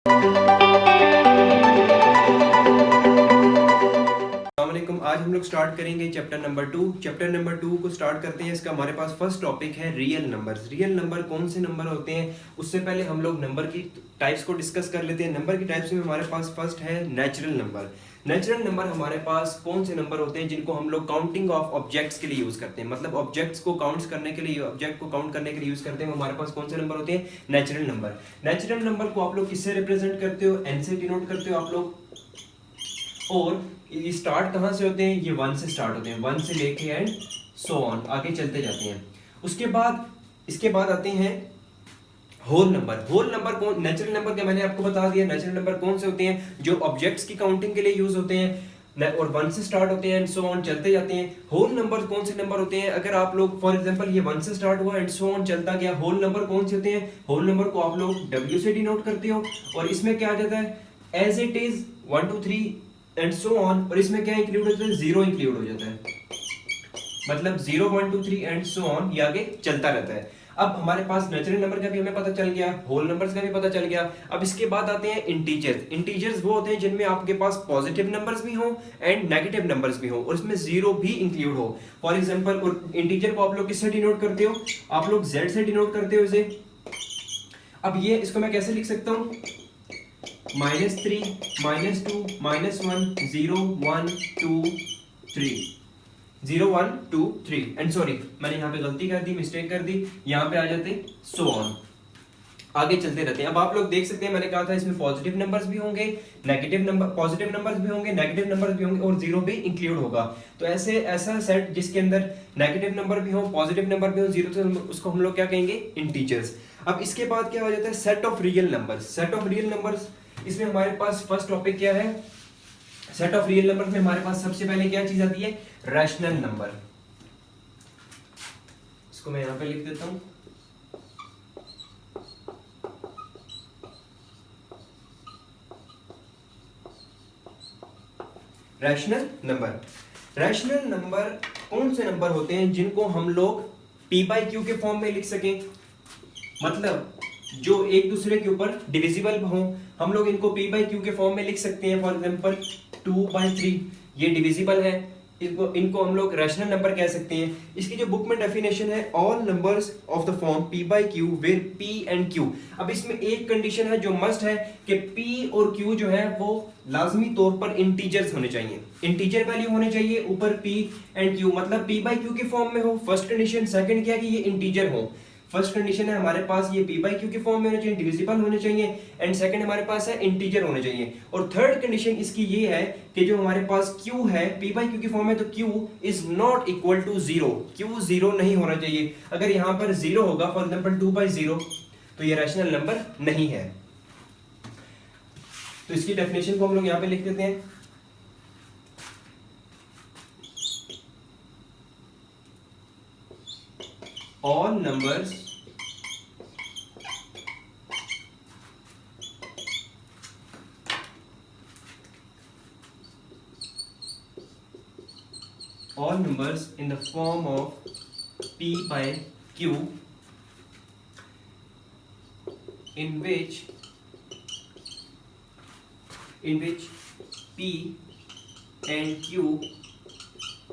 आज हम लोग स्टार्ट करेंगे चैप्टर नंबर 2। चैप्टर नंबर 2 को स्टार्ट करते हैं। इसका हमारे पास फर्स्ट टॉपिक है रियल नंबर्स। रियल नंबर कौन से नंबर होते हैं, उससे पहले हम लोग नंबर की टाइप्स को डिस्कस कर लेते हैं। नंबर की टाइप्स में हमारे पास फर्स्ट है नेचुरल नंबर। नेचुरल नंबर हमारे पास कौन से नंबर होते हैं जिनको हम लोग काउंटिंग ऑफ ऑब्जेक्ट्स के लिए यूज करते हैं, मतलब ऑब्जेक्ट्स को काउंट करने के लिए, ऑब्जेक्ट को काउंट करने के लिए यूज करते हैं। हमारे पास कौन से नंबर होते हैं? Natural number. नेचुरल नंबर को आप लोग किससे रिप्रेजेंट करते हो? एन से डिनोट करते हो आप लोग। और ये स्टार्ट कहाँ से होते हैं? ये 1 से स्टार्ट होते हैं, 1 से लेके एंड सो ऑन आगे चलते जाते हैं। उसके बाद इसके बाद आते हैं होल नंबर। होल नंबर कौन? नेचुरल नंबर का मैंने आपको बता दिया। नेचुरल नंबर कौन से होते हैं? जो ऑब्जेक्ट्स की काउंटिंग के लिए यूज होते हैं और 1 से स्टार्ट होते हैं एंड सो ऑन चलते जाते हैं। होल नंबर कौन से नंबर होते हैं? अगर आप लोग फॉर एग्जांपल ये 1 से स्टार्ट हुआ एंड सो ऑन चलता गया, होल नंबर कौन से होते हैं? होल नंबर को आप लोग W से डिनोट करते हो और इसमें क्या आ जाता है? As it is 1 2 3 and so on, और इसमें क्या इंक्लूड होता है? 0 इंक्लूड हो जाता है, मतलब 0 1 2 3 एंड सो ऑन ये आगे चलता रहता है। अब हमारे पास नेचुरल नंबर का भी हमें पता चल गया, होल नंबर्स का भी पता चल गया। अब इसके बाद आते हैं इंटीजर्स। इंटीजर्स वो होते हैं जिनमें आपके पास पॉजिटिव नंबर्स भी हो एंड नेगेटिव नंबर्स भी हो और इसमें 0 भी इंक्लूड हो। फॉर एग्जांपल इंटीजर को आप लोग किससे डिनोट करते हो? आप लोग Z से डिनोट करते हो इसे। अब ये इसको मैं कैसे लिख सकता हूँ? -3 -2 -1 0 1 2 3 0 1 2 3 एंड सॉरी मैंने यहाँ पे गलती कर दी, मिस्टेक कर दी, यहाँ पे आ जाते सो ऑन, आगे चलते रहते हैं। अब आप लोग देख सकते हैं मैंने कहा था इसमें पॉजिटिव नंबर्स भी होंगे, नेगेटिव नंबर, पॉजिटिव नंबर्स भी होंगे, नेगेटिव नंबर्स भी होंगे और 0 भी इंक्लूड होगा। तो ऐसा सेट जिसके अंदर नेगेटिव नंबर भी हो, पॉजिटिव नंबर भी हो, 0 से उसको हम लोग क्या कहेंगे? इंटीजर्स। अब इसके बाद क्या हो जाता है? Set of real numbers. Set of real numbers, इसमें हमारे पास फर्स्ट टॉपिक क्या है? सेट ऑफ रियल नंबर में हमारे पास सबसे पहले क्या चीज आती है? Rational number. इसको मैं यहां पे लिख देता हूं। Rational number. रैशनल नंबर कौन से नंबर होते हैं जिनको हम लोग P बाई Q के फॉर्म में लिख सकें, मतलब जो एक दूसरे के ऊपर डिविजिबल हो, हम लोग इनको P बाई Q के फॉर्म में लिख सकते हैं। फॉर एग्जांपल 2/3 ये डिविजिबल है, इनको हम लोग रैशनल नंबर कह सकते हैं। इसकी जो बुक में डेफिनेशन है, all numbers of the form P by Q where P and Q। अब इसमें एक कंडीशन है जो मस्ट है कि P और Q जो है वो लाजमी तौर पर इंटीजर्स होने चाहिए, इंटीजर वैल्यू होने चाहिए ऊपर P एंड Q, मतलब P बाई Q के फॉर्म में हो, फर्स्ट कंडीशन। सेकंड क्या है कि ये इंटीजर हो। फर्स्ट कंडीशन है हमारे पास ये P बाई Q के फॉर्म में होने चाहिए, डिविजिबल होने चाहिए, एंड सेकंड हमारे पास है इंटीजर होने चाहिए। और थर्ड कंडीशन इसकी ये है कि जो हमारे पास Q है P बाई Q के फॉर्म में, तो Q is not equal to 0। Q 0 नहीं होना चाहिए। अगर यहाँ पर 0 होगा, फॉर एग्जाम्पल 2/0, तो ये रैशनल नंबर नहीं है। तो इसकी डेफिनेशन को हम लोग यहाँ पे लिख देते हैं। All numbers in the form of P by Q in which P and Q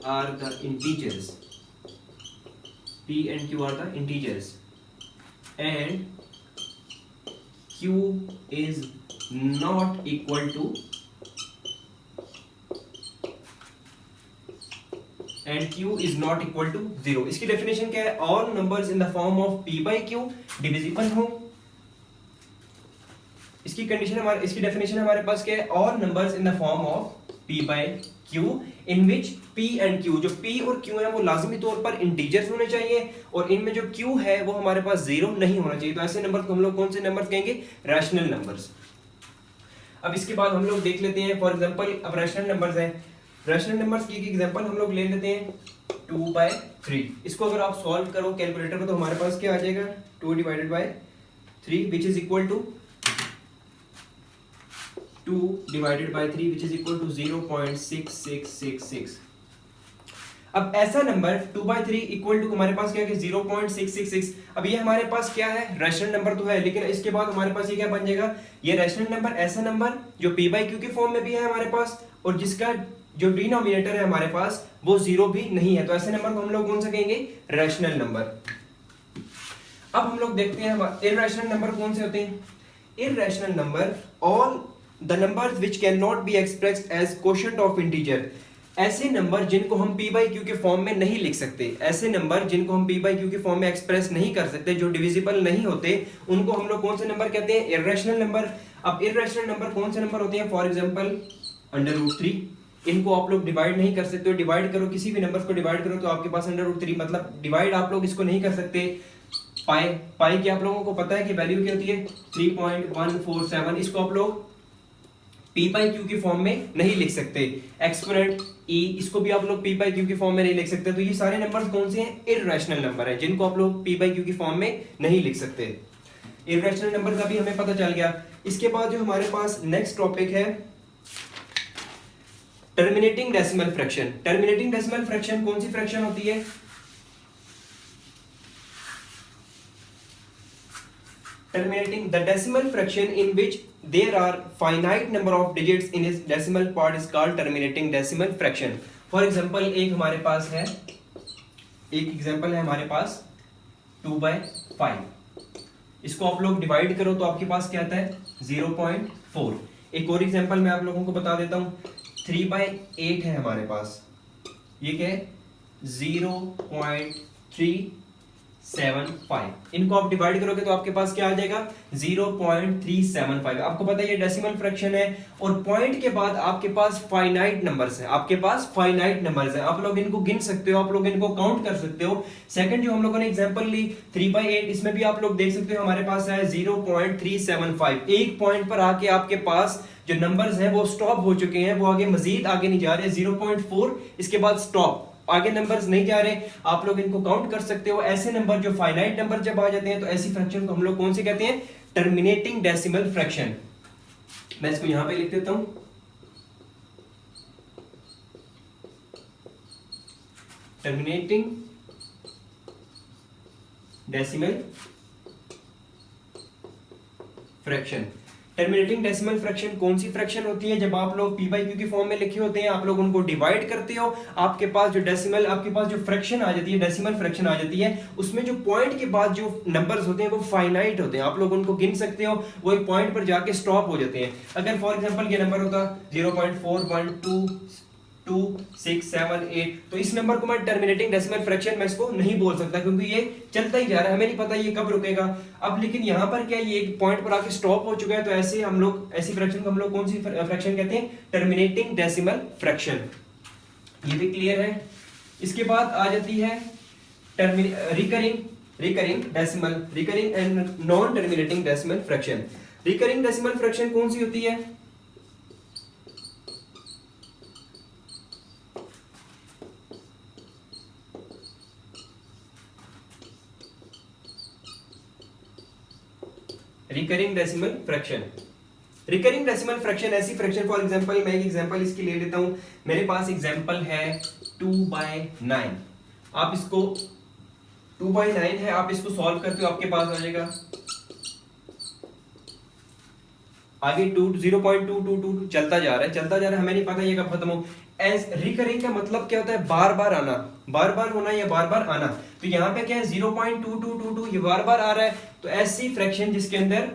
are the integers. P and Q are the integers and Q is not equal to zero। इसकी definition क्या है? All numbers in the form of P by Q divisible हो। इसकी definition हमारे पास क्या है? All numbers in the form of P by Q in which P and Q, जो P और Q है वो लाजमी तौर पर इंटीजर्स होने चाहिए और इनमें जो Q है वो हमारे पास 0 नहीं होना चाहिए। तो ऐसे नंबर को हम लोग कौन से नंबर कहेंगे? Rational numbers. अब इसके बाद हम लोग देख लेते हैं, फॉर एग्जांपल अब रैशनल नंबर्स हैं। रैशनल नंबर्स की एक एग्जांपल हम लोग ले लेते हैं 2/3। इसको अगर आप सॉल्व करो कैलकुलेटर में तो हमारे पास क्या आ जाएगा? 2 divided by 3 which is equal to 2 divided by 3 which is equal to 0.6666। अब ऐसा नंबर 2/3 इक्वल टू हमारे पास क्या है 0.666। अब ये हमारे पास क्या है, रैशनल नंबर तो है, लेकिन इसके बाद हमारे पास ये क्या बन जाएगा, ये रैशनल नंबर ऐसा नंबर जो p/q के फॉर्म में भी है हमारे पास, और जिसका जो डिनोमिनेटर है हमारे पास वो 0 भी नहीं है, तो ऐसे नंबर को हम लोग कौन सा कहेंगे, रैशनल नंबर। अब हम लोग देखते हैं इररेशनल नंबर कौन से होते हैं। Irrational number all the numbers which can not be expressed as quotient of integer. ऐसे नंबर जिनको हम p/q के फॉर्म में नहीं लिख सकते, ऐसे नंबर जिनको हम p/q के फॉर्म में एक्सप्रेस नहीं कर सकते, जो डिविजिबल नहीं होते, उनको हम लोग कौन से नंबर कहते हैं, इररेशनल नंबर। अब इररेशनल नंबर कौन से नंबर होते हैं, फॉर एग्जांपल √3, इनको आप लोग डिवाइड नहीं कर सकते हो, डिवाइड करो किसी भी नंबर को डिवाइड करो तो आपके पास √3, मतलब डिवाइड आप लोग इसको नहीं कर सकते। पाई की आप लोगों को पता है कि वैल्यू क्या होती है 3.147, इसको आप लोग p/q के फॉर्म में नहीं लिख सकते। एक्सपोनेंट e, इसको भी आप लोग p/q के फॉर्म में नहीं लिख सकते। तो ये सारे नंबर्स कौन से हैं, इररेशनल नंबर है, जिनको आप लोग p/q के फॉर्म में नहीं लिख सकते। इररेशनल नंबर का भी हमें पता चल गया। इसके बाद जो हमारे पास नेक्स्ट टॉपिक है terminating decimal fraction. Terminating decimal fraction कौन सी फ्रैक्शन होती है, terminating the decimal fraction in which there are finite number of digits in its decimal part is called terminating decimal fraction. For example, एक हमारे पास है, एक example है हमारे पास 2/5, इसको आप लोग डिवाइड करो तो आपके पास क्या आता है 0.4। एक और एग्जांपल मैं आप लोगों को बता देता हूँ, 3/8 है हमारे पास, ये क्या है 0.375। इनको आप डिवाइड करोगे तो आपके पास क्या आ जाएगा 0.375। आपको पता है ये डेसिमल फ्रैक्शन है, और पॉइंट के बाद आपके पास फाइनाइट नंबर्स हैं, आपके पास फाइनाइट नंबर्स हैं, आप लोग इनको गिन सकते हो, आप लोग इनको काउंट कर सकते हो। सेकंड जो हम लोगों ने एग्जांपल ली 3/8, इसमें भी आप लोग देख सकते हो हमारे पास है 0.375। एक पॉइंट पर आके आपके पास जो नंबर्स हैं वो स्टॉप हो चुके हैं, वो आगे मजीद आगे नहीं जा रहे, 0.4 इसके बाद स्टॉप, आगे नंबर्स नहीं जा रहे, आप लोग इनको काउंट कर सकते हो। ऐसे नंबर जो फाइनाइट नंबर जब आ जाते हैं तो ऐसी फ्रैक्शन को हम लोग कौन से कहते हैं, टर्मिनेटिंग डेसिमल फ्रैक्शन। मैं इसको यहां पे लिख देता हूं, terminating decimal fraction. Terminating decimal fraction कौन सी फ्रैक्शन होती है, जब आप लोग p/q के फॉर्म में लिखे होते हैं, आप लोग उनको डिवाइड करते हो, आपके पास जो डेसिमल, आपके पास जो फ्रैक्शन आ जाती है, डेसिमल फ्रैक्शन आ जाती है, उसमें जो पॉइंट के बाद जो नंबर्स होते हैं वो फाइनाइट होते हैं, आप लोग उनको गिन सकते हो, वो एक पॉइंट पर जाके स्टॉप हो जाते हैं। अगर फॉर एग्जांपल ये नंबर होता 0.4122678, तो इस नंबर को मैं टर्मिनेटिंग डेसिमल फ्रैक्शन मैं इसको नहीं बोल सकता, क्योंकि ये चलता ही जा रहा है, हमें नहीं पता ये कब रुकेगा। अब लेकिन यहाँ पर क्या ये एक पॉइंट पर आके स्टॉप हो चुका है, तो ऐसे हम लोग, ऐसी फ्रैक्शन को हम लोग कौन सी फ्रैक्शन कहते हैं, टर्मिनेटिंग डेसिमल फ्रैक्शन। ये भी क्लियर है। इसके बाद आ जाती है recurring and non terminating decimal fraction. Recurring decimal fraction कौन सी होती है, recurring decimal fraction. Recurring decimal fraction ऐसी फ्रैक्शन, फॉर एग्जांपल मैं एक एग्जांपल इसकी ले लेता हूं, मेरे पास एग्जांपल है 2/9। आप इसको 2/9 है, आप इसको सॉल्व करते हो, आपके पास आ जाएगा आगे 0.222 चलता जा रहा है, हमें नहीं पता ये कब खत्म हो। एज रिकरिंग का मतलब क्या होता है, बार बार आना, बार बार होना या बार बार आना। तो यहाँ पे क्या है 0.2222 ये बार बार आ रहा है, तो ऐसी फ्रैक्शन जिसके अंदर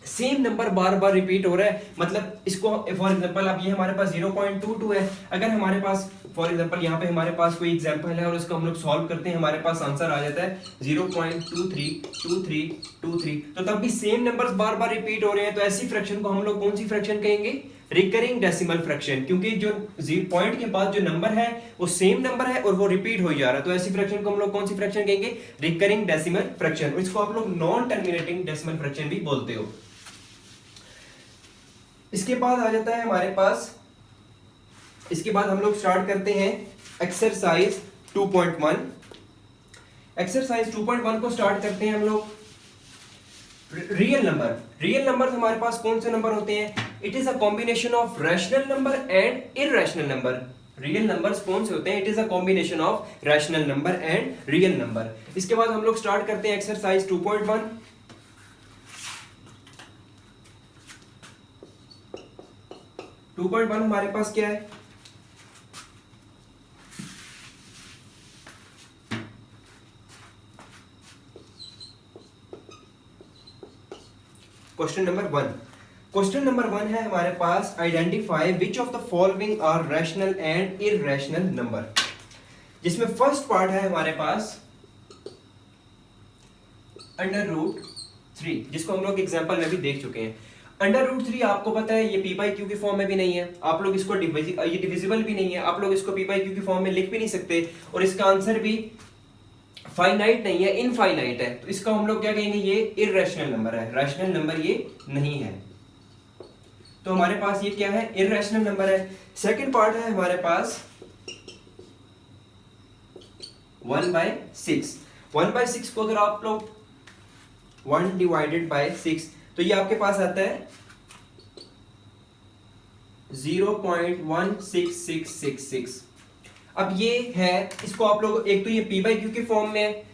सेम नंबर बार बार रिपीट हो रहा है, मतलब इसको फॉर एग्जांपल अब ये हमारे पास 0.22 है, अगर हमारे पास फॉर एग्जांपल यहाँ पे हमारे पास कोई एग्जांपल है और इसको हम लोग सॉल्व करते हैं, हमारे पास आंसर आ जाता है 0.232323, तो तब भी सेम नंबर्स बार बार रिपीट हो रहे हैं, तो ऐसी फ्रैक्शन को हम लोग कौन सी फ्रैक्शन कहेंगे, रिकरिंग डेसिमल फ्रैक्शन, क्योंकि जो पॉइंट के बाद जो नंबर है वो सेम नंबर है और वो रिपीट हो जा रहा है, तो ऐसी फ्रैक्शन को हम लोग कौन सी फ्रैक्शन कहेंगे, रिकरिंग डेसिमल फ्रैक्शन। इसको आप लोग नॉन टर्मिनेटिंग डेसिमल फ्रैक्शन भी बोलते हो। इसके बाद आ जाता है हमारे पास, इसके बाद हम लोग स्टार्ट करते हैं एक्सरसाइज 2.1। एक्सरसाइज 2.1 को स्टार्ट करते हैं हम लोग। रियल नंबर हमारे पास कौन से नंबर होते हैं, it is a combination of rational number and irrational number. Real numbers कौन से होते हैं? It is a combination of rational number and real number. इसके बाद हम लोग स्टार्ट करते हैं एक्सरसाइज 2.1। हमारे पास क्या है? क्वेश्चन नंबर वन है हमारे पास, identify which of the following are rational and irrational number. जिसमें फर्स्ट पार्ट है हमारे पास √3, जिसको हम लोग एग्जांपल में भी देख चुके हैं। √3 आपको पता है ये p/q की फॉर्म में भी नहीं है, आप लोग इसको ये डिविजिबल भी नहीं है, आप लोग इसको p/q की फॉर्म में लिख भी नहीं सकते, और इसका आंसर भी फाइनाइट नहीं है, इनफाइनाइट है। तो इसका हम लोग क्या कहेंगे? ये इररेशनल नंबर है, रैशनल नंबर ये नहीं है। तो हमारे पास ये क्या है? इररेशनल नंबर है। सेकंड पार्ट है हमारे पास 1/6। 1/6 को अगर आप लोग 1/6, तो ये आपके पास आता है 0.16666। अब ये है, इसको आप लोग, एक तो ये p/q की फॉर्म में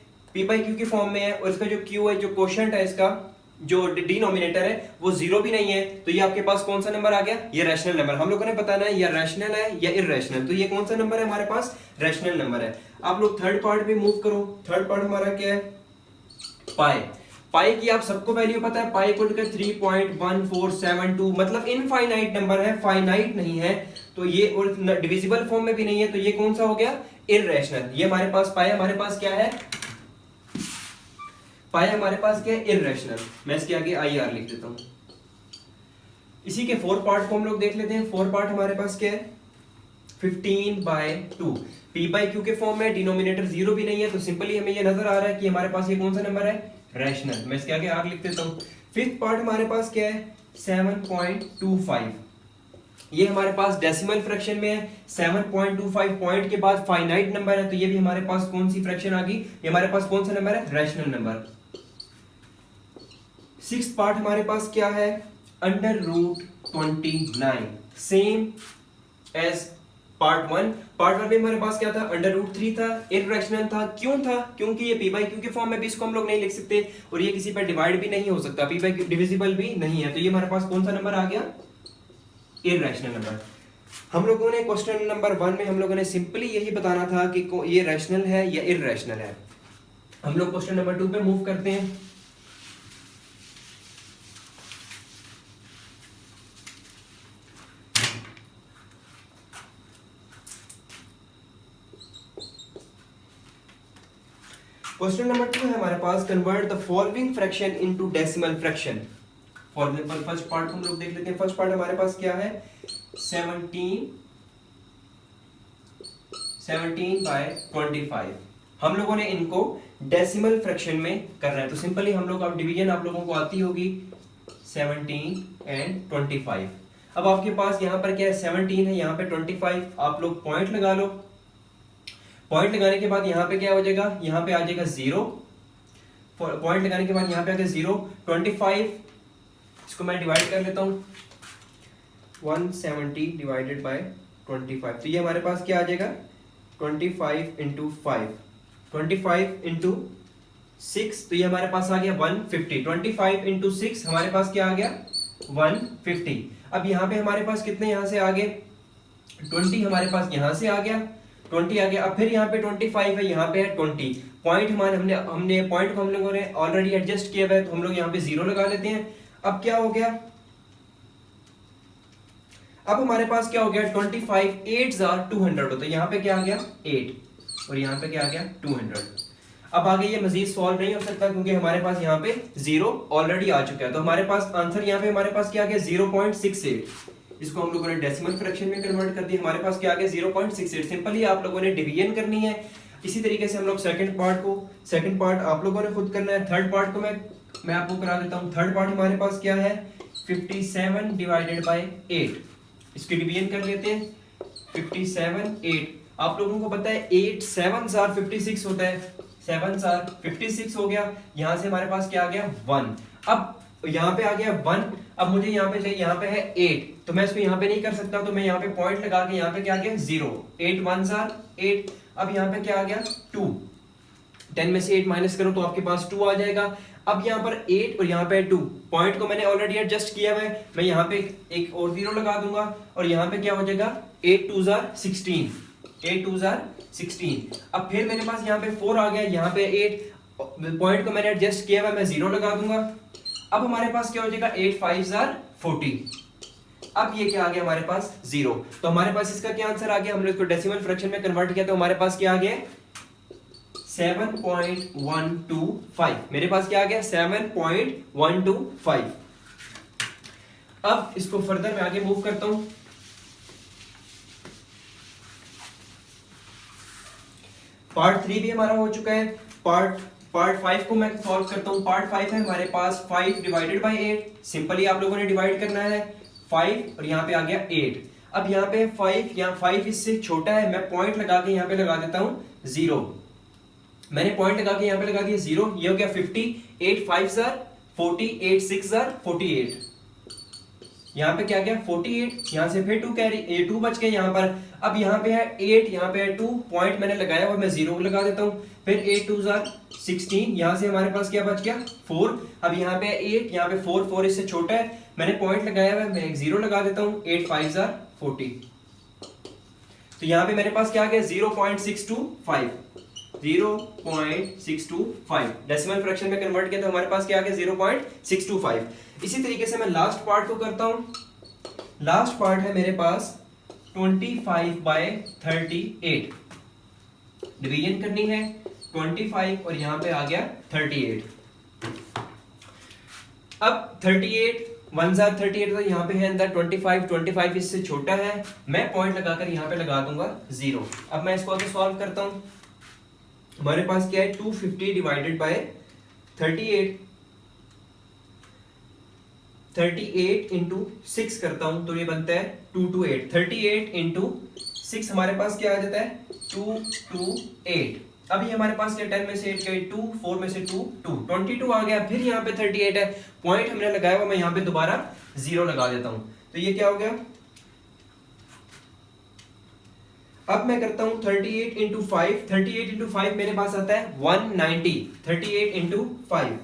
है, और इसका जो q है, जो कोशेंट है, इसका जो डिनोमिनेटर है वो 0 भी नहीं है। तो ये आपके पास कौन सा नंबर आ गया? ये रैशनल नंबर। हम लोगों ने बताना है या रैशनल है या इररेशनल। तो ये कौन सा नंबर है हमारे पास? रैशनल नंबर है। आप लोग थर्ड पार्ट पे मूव करो। थर्ड पार्ट हमारा क्या है? पाई की आप सबको वैल्यू पता है, पाई को 3.1472, मतलब इनफाइनाइट नंबर है, फाइनाइट नहीं है। तो ये, और डिविजिबल फॉर्म में भी नहीं है, तो ये कौन सा हो गया? इररेशनल। ये हमारे पास पाई, हमारे पास क्या है? पाई हमारे पास क्या है? इररेशनल। मैं इसके आगे IR लिख देता हूं। इसी के 4 पार्ट को हम लोग देख लेते हैं। 4 पार्ट हमारे पास क्या है? 15/2, p/q के फॉर्म में, डिनोमिनेटर 0 भी नहीं है, तो सिंपली हमें ये नजर आ रहा है कि हमारे पास ये कौन सा नंबर है? रैशनल। मैं इसके आगे R लिख देता हूं। फिफ्थ पार्ट हमारे पास क्या है? 7.25। ये हमारे पास डेसिमल फ्रैक्शन में है। 7.25 पॉइंट के बाद फाइनाइट नंबर है, तो ये भी हमारे पास कौन सी फ्रैक्शन आ गई? ये हमारे पास कौन सा नंबर है? Rational number. सिक्स्थ पार्ट हमारे पास क्या है? √29, सेम एज पार्ट 1। पार्ट 1 में हमारे पास क्या था? √3 था, इररेशनल था। क्यों था? क्योंकि ये p/q के फॉर्म में भी इसको हम लोग नहीं लिख सकते, और ये किसी पर डिवाइड भी नहीं हो सकता, p/q डिविजिबल भी नहीं है। तो ये हमारे पास कौन सा नंबर आ गया? Irrational number. हम लोगों ने क्वेश्चन नंबर 1 में हम लोगों ने सिंपली यही बताना था कि ये रैशनल है या इररेशनल है। हम लोग क्वेश्चन नंबर 2 पे मूव करते हैं। क्वेश्चन नंबर 2 है हमारे पास, convert the following fraction into decimal fraction. For example first part हम लोग देख लेते हैं। फर्स्ट पार्ट हमारे पास क्या है? 17/25। हम लोगों ने इनको डेसिमल फ्रैक्शन में करना है, तो सिंपली हम लोग, अब डिवीजन आप लोगों को आती होगी, 17 and 25। अब आपके पास यहाँ पर क्या है? 17 है, यहाँ पे 25। आप लोग पॉइंट लगा लो। पॉइंट लगाने के बाद यहाँ पे क्या हो जाएगा? यहाँ पे आ जाएगा 0। पॉइंट लगाने के बाद यहाँ पे आ गया 0। 25, इसको मैं डिवाइड कर लेता हूँ, 170 डिवाइडेड बाय 25। तो ये हमारे पास क्या आ जाएगा? 25 into 5, 25 into 6, तो ये हमारे पास आ गया 150। 25 into 6 हमारे पास क्या आ गया? 150। अब यहाँ पे हमारे पास कितने यहाँ से आ गए? 20 हमारे पास यहाँ से आ गया, 20 आ गया। अब फिर यहाँ पे 25 है, यहाँ पे है 20। पॉइंट हमारे हमने पॉइंट को हम लोगों ने ऑलरेडी एडजस्ट किया हुआ है, तो हम लोग यहाँ पे 0 लगा लेते हैं। अब क्या हो गया? अब हमारे पास क्या हो गया? 25 8s are 200 होता है। यहाँ पे क्या आ गया? 8, और यहाँ पे क्या आ गया? 200। अब आगे ये मजीद सॉल्व नहीं हो सकता, क्योंकि हमारे पास यहाँ पे 0 ऑलरेडी आ चुका है। तो हमारे पास आंसर यहाँ पे हमारे पास क्या आ गया? 0.68। इसको हम लोगों ने डेसिमल फ्रैक्शन में कन्वर्ट कर दिया। हमारे पास क्या आ गया? 0.68। सिंपली आप लोगों ने डिवीजन करनी है। इसी तरीके से हम लोग सेकंड पार्ट आप लोगों ने खुद करना है। थर्ड पार्ट को मैं आपको करा देता हूँ। थर्ड पार्ट हमारे पास क्या है? 57 डिवाइडेड बाय 8। इसकी डिवीजन कर लेते हैं। 57 8, आप लोगों को पता है 8 7s are 56 होता है। 7s are 56 हो गया। यहां से हमारे पास क्या आ गया? 1। अब यहाँ पे आ गया 1। अब मुझे यहाँ पे चाहिए, यहाँ पे है 8, तो मैं इसको यहाँ पे नहीं कर सकता, तो मैं यहाँ पे पॉइंट लगा के यहाँ पे क्या आ गया 0, 8 1 8। अब यहाँ पे क्या आ गया 2, 10 में से 8 माइनस करो तो आपके पास 2 आ जाएगा। अब यहाँ पर 8 और यहाँ पे 2, पॉइंट को मैंने ऑलरेडी एडजस्ट किया हुआ है, मैं यहाँ पे एक और 0 लगा दूंगा और यहाँ पे क्या हो जाएगा 8 2 16, 8 2 16। अब फिर मेरे पास यहाँ पे 4 आ गया, यहाँ पे 8, पॉइंट को मैंने एडजस्ट किया हुआ है, मैं 0 लगा दूंगा। अब हमारे पास क्या हो जाएगा 8 5 40। अब ये क्या आ गया हमारे पास 0, तो हमारे पास इसका क्या आंसर आ गया, हमने इसको डेसिमल फ्रैक्शन में कन्वर्ट किया तो हमारे पास क्या आ गया 7.125। मेरे पास क्या आ गया 7.125। अब इसको फर्दर मैं आगे मूव करता हूं। पार्ट 3 भी हमारा हो चुका है। पार्ट 5 को मैं सॉल्व करता हूं। पार्ट 5 है हमारे पास 5 डिवाइडेड बाय 8। सिंपली आप लोगों ने डिवाइड करना है 5 और यहाँ पे आ गया 8। अब यहाँ पे 5, यहाँ 5 इससे छोटा है, मैं पॉइंट लगा के यहाँ पे लगा देता हूं 0। मैंने पॉइंट लगा के यहाँ पे लगा दिया 0, ये हो गया 50। 8 5 40, 8 6 48। यहाँ पे क्या गया 48, यहाँ से फिर 2 कैरी 2 बच गए यहाँ पर। अब यहाँ पे है 8, यहाँ पे है 2, पॉइंट मैंने लगाया हुआ, मैं 0 लगा देता हूँ। फिर 8 2 16, यहाँ से हमारे पास क्या बच गया 4। अब यहाँ पे 8, यहाँ पे 4, 4 इससे छोटा है, मैंने पॉइंट लगाया हुआ है, मैं एक 0 लगा देता हूँ। 8 5 40, तो यहाँ पे मेरे पास क्या आ गया 0.625, 0.625। डेसिमल फ्रैक्शन में कन्वर्ट किया तो हमारे पास क्या आ गया 0.625। इसी तरीके से मैं लास्ट पार्ट को करता हूं। लास्ट पार्ट है मेरे पास 25/38। डिवीजन करनी है 25 और यहां पे आ गया 38। अब 38 1 38, तो यहाँ पे है अंदर 25 इससे छोटा है, मैं पॉइंट लगाकर यहाँ पे लगा दूंगा 0। अब मैं इसको आगे सॉल्व करता हूं। हमारे पास क्या है 250 डिवाइडेड बाय 38, 38 इंटू 6 करता हूं तो ये बनता है 228। 38 इंटू 6 हमारे पास क्या आ जाता है 228। अब ये हमारे पास क्या 10 में से 8 गए 2, 4 में से 2 2, 22 आ गया। फिर यहाँ पे 38 है, पॉइंट हमने लगाया हुआ, मैं यहाँ पे दोबारा 0 लगा देता हूं तो ये क्या हो गया। अब मैं करता हूं 38 इंटू 5, 38 इंटू 5 मेरे पास आता है 190। 38 इंटू 5,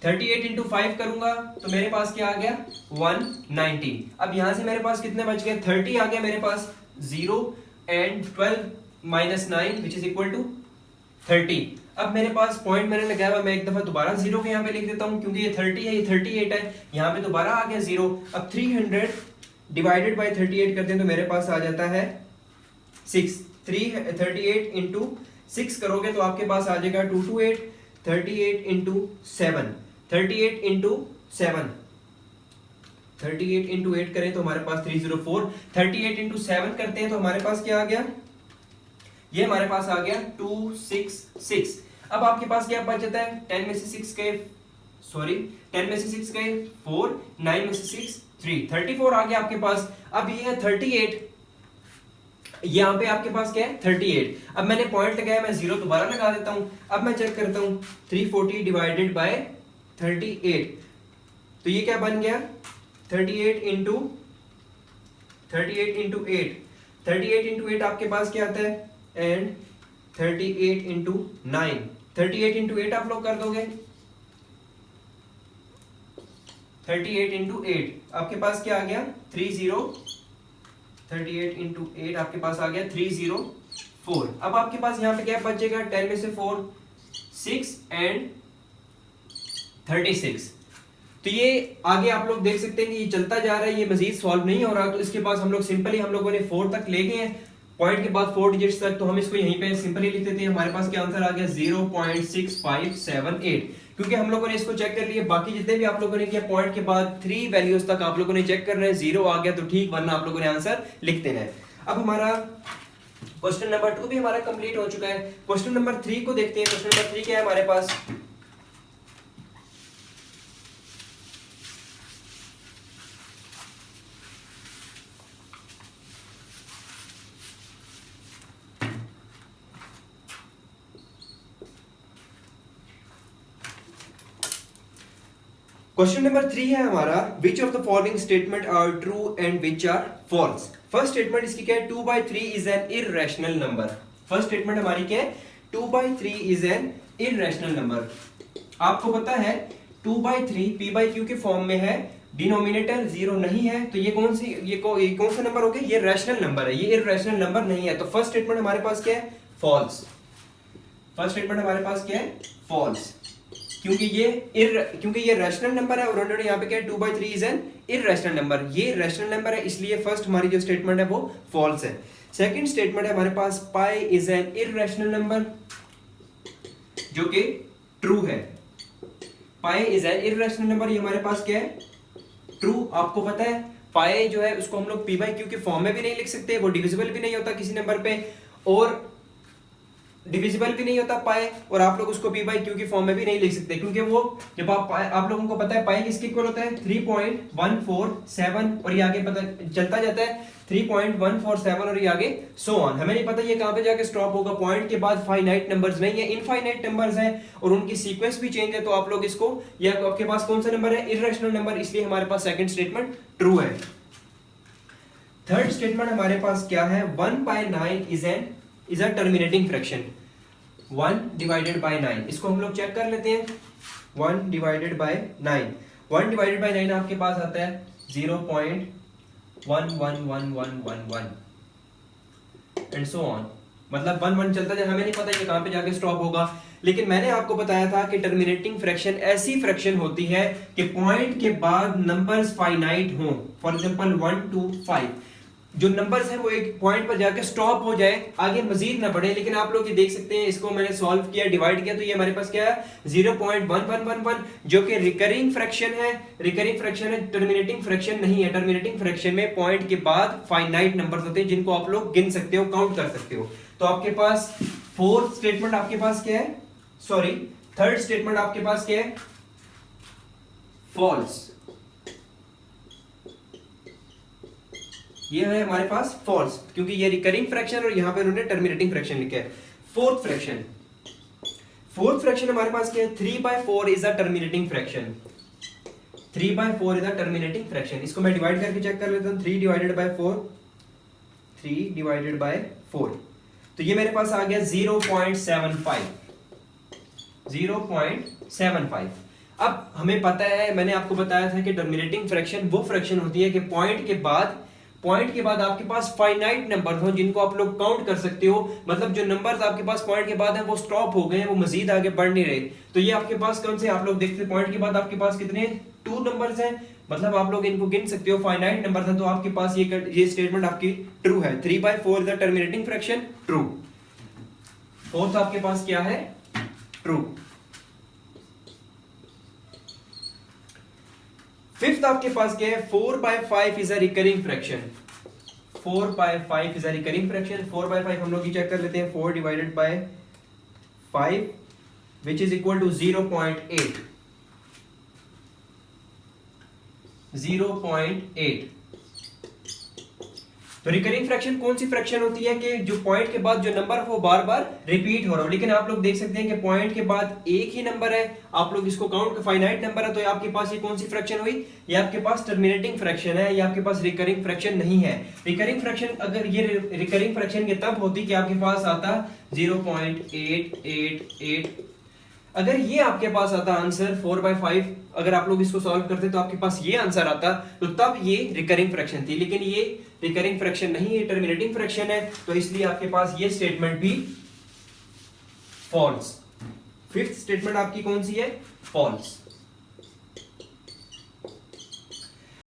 38 इंटू 5 करूंगा तो मेरे पास क्या आ गया 190। अब यहां से मेरे पास कितने बच गए 30 आ गया मेरे पास, 0 and 12 minus 9 which is equal to 30। अब मेरे पास पॉइंट मैंने लगाया हुआ, मैं एक दफा दोबारा 0 को यहाँ पे लिख देता हूं क्योंकि ये 30 है, ये 38 है, यहाँ पे दोबारा आ गया 0। अब 300 डिवाइडेड बाय 38 करते हैं तो मेरे पास आ जाता है 6। 38 इंटू 6 करोगे तो आपके पास आ जाएगा 228। 38 इंटू 7, 38 इंटू 7, 38 इंटू 8 करें तो हमारे पास 304। 38 इंटू 7 करते हैं तो हमारे पास क्या आ गया, ये हमारे पास आ गया 266। अब आपके पास क्या बच जाता है 10 में से 6 गए, सॉरी 10 में से 6 गए 4, 9 में से 6 3, 34 आ गया आपके पास। अब ये है 38, यहाँ पे आपके पास क्या है 38। अब मैंने पॉइंट लगाया, मैं 0 दोबारा लगा देता हूं। अब मैं चेक करता हूं 340 डिवाइडेड बाय 38, तो ये क्या बन गया 38 इंटू 8, 38 इंटू 8 आपके पास क्या आता है एंड 38 इंटू 9, 38 इंटू 8 आप लोग कर दोगे, 38 इंटू 8 आपके पास क्या आ गया 30। 38 इंटू 8 आपके पास आ गया 304। अब आपके पास यहाँ पे क्या बचेगा 10 में से 4 6 एंड 36। तो ये आगे आप लोग देख सकते हैं कि ये चलता जा रहा है, ये मजीद सॉल्व नहीं हो रहा, तो इसके पास हम लोग सिंपली हम लोगों ने 4 तक ले गए हैं, पॉइंट के बाद 4 डिजिट्स तक, तो हम इसको यहीं पे सिंपली लिख देते हैं। हमारे पास क्या आंसर आ गया 0.6578, क्योंकि हम लोगों ने इसको चेक कर लिया। बाकी जितने भी आप लोगों ने किया पॉइंट के बाद 3 वैल्यूज तक आप लोगों ने चेक करना है, 0 आ गया तो ठीक, वरना आप लोगों ने आंसर लिख देना है। अब हमारा क्वेश्चन नंबर 2 भी हमारा कंप्लीट हो चुका है। क्वेश्चन नंबर 3 को देखते हैं। क्वेश्चन नंबर 3 क्या है हमारे पास, क्वेश्चन नंबर 3 है हमारा, which of the following statement are true and which are false. First statement इसकी क्या है, 2/3 is an irrational number. First statement हमारी क्या है, 2/3 इज एन इररेशनल नंबर। आपको पता है 2/3 p/q के फॉर्म में है, डिनोमिनेटर 0 नहीं है, तो ये कौन सा नंबर हो गया, ये रैशनल नंबर है, ये इररेशनल नंबर नहीं है। तो फर्स्ट स्टेटमेंट हमारे पास क्या है, फॉल्स। फर्स्ट स्टेटमेंट हमारे पास क्या है, फॉल्स, क्योंकि ये रैशनल नंबर है और उन्होंने यहाँ पे क्या है 2/3 इज एन इररेशनल नंबर, ये रैशनल नंबर है, इसलिए फर्स्ट हमारी जो स्टेटमेंट है वो फॉल्स है। सेकंड स्टेटमेंट है हमारे पास, pi is an irrational number, जो कि ट्रू है। Pi is an irrational number, ये हमारे पास क्या है, ट्रू। आपको पता है पाई जो है उसको हम लोग p/q के फॉर्म में भी नहीं लिख सकते, वो डिविजिबल भी नहीं होता किसी नंबर पे, और डिविजिबल भी नहीं होता पाई, और आप लोग उसको p/q की फॉर्म में भी नहीं लिख सकते, क्योंकि वो जब आप लोगों को पता है पाई किसके इक्वल होता है, 3.147, और ये आगे पता चलता जाता है 3.147, और ये आगे सो ऑन। हमें नहीं पता ये कहां पे जाके स्टॉप होगा, पॉइंट के बाद फाइनाइट नंबर्स नहीं है, इनफाइनाइट नंबर्स हैं, और उनकी सीक्वेंस भी चेंज है। तो आप लोग इसको, या आपके पास कौन सा नंबर है, इररेशनल नंबर, इसलिए हमारे पास सेकंड स्टेटमेंट ट्रू है। थर्ड स्टेटमेंट हमारे पास क्या है, 1/9 इज अ टर्मिनेटिंग फ्रैक्शन। 1/9, इसको हम लोग चेक कर लेते हैं। 1/9, 1/9 आपके पास आता है 0.111111 एंड सो ऑन, मतलब 1 चलता जाए, हमें नहीं पता ये कहां पे जाके स्टॉप होगा। लेकिन मैंने आपको बताया था कि टर्मिनेटिंग फ्रैक्शन ऐसी फ्रैक्शन होती है कि पॉइंट के बाद नंबर्स फाइनाइट हों, फॉर एग्जांपल 1 to 5, जो नंबर्स हैं वो एक पॉइंट पर जाकर स्टॉप हो जाए, आगे मजीद ना बढ़े। लेकिन आप लोग ये देख सकते हैं, इसको मैंने सॉल्व किया, डिवाइड किया, तो ये हमारे पास क्या है 0.1111, जो कि रिकरिंग फ्रैक्शन है। रिकरिंग फ्रैक्शन है, टर्मिनेटिंग फ्रैक्शन नहीं है। टर्मिनेटिंग फ्रैक्शन में पॉइंट के बाद फाइनाइट नंबर्स होते हैं जिनको आप लोग गिन सकते हो, काउंट कर सकते हो। तो आपके पास फोर्थ स्टेटमेंट आपके पास क्या है, सॉरी थर्ड स्टेटमेंट आपके पास क्या है, फॉल्स। ये है हमारे पास फॉल्स, क्योंकि ये रिकरिंग फ्रैक्शन और यहां पे उन्होंने टर्मिनेटिंग फ्रैक्शन लिखा है। फोर्थ फ्रैक्शन हमारे पास क्या है, 3/4 is a terminating fraction. 3/4 is a terminating fraction. इसको मैं डिवाइड करके चेक कर लेता हूं, 3/4, तो ये मेरे पास आ गया 0.75। अब हमें पता है, मैंने आपको बताया था कि टर्मिनेटिंग फ्रैक्शन वो फ्रैक्शन होती है कि पॉइंट के बाद आपके पास फाइनाइट नंबर हो जिनको आप लोग काउंट कर सकते हो। मतलब जो नंबर्स आपके पास पॉइंट के बाद हैं वो स्टॉप हो गए हैं, वो मजीद आगे बढ़ नहीं रहे। तो ये आपके पास कौन से, आप लोग देखते हैं पॉइंट के बाद आपके पास कितने 2 नंबर्स हैं, मतलब आप लोग इनको गिन सकते हो, फाइनाइट नंबर्स हैं। तो आपके पास ये स्टेटमेंट आपकी ट्रू है। 3/4 is the terminating fraction, true. Fourth आपके पास क्या है, ट्रू। फिफ्थ आपके पास क्या है, 4/5 is a recurring fraction. 4/5 is a recurring fraction. 4/5 हम लोग ही चेक कर लेते हैं, 4 divided by 5 which is equal to 0.8। 0.8। तो रिकरिंग फ्रैक्शन कौन सी फ्रैक्शन होती है कि जो पॉइंट के बाद जो नंबर वो बार बार रिपीट हो रहा हो। लेकिन आप लोग देख सकते हैं कि पॉइंट के बाद एक ही नंबर है, आप लोग इसको काउंट, फाइनाइट नंबर है, तो आपके पास ये कौन सी फ्रैक्शन हुई, ये आपके पास टर्मिनेटिंग फ्रैक्शन है, ये आपके पास रिकरिंग फ्रैक्शन नहीं है। रिकरिंग फ्रैक्शन, अगर ये रिकरिंग फ्रैक्शन के तब होती कि आपके पास आता 0.888। अगर ये आपके पास आता आंसर 4/5, अगर आप लोग इसको सॉल्व करते तो आपके पास ये आंसर आता, तो तब ये रिकरिंग फ्रैक्शन थी। लेकिन ये रिकरिंग फ्रैक्शन नहीं है, टर्मिनेटिंग फ्रैक्शन है, तो इसलिए आपके पास ये स्टेटमेंट भी फॉल्स। फिफ्थ स्टेटमेंट आपकी कौन सी है, फॉल्स।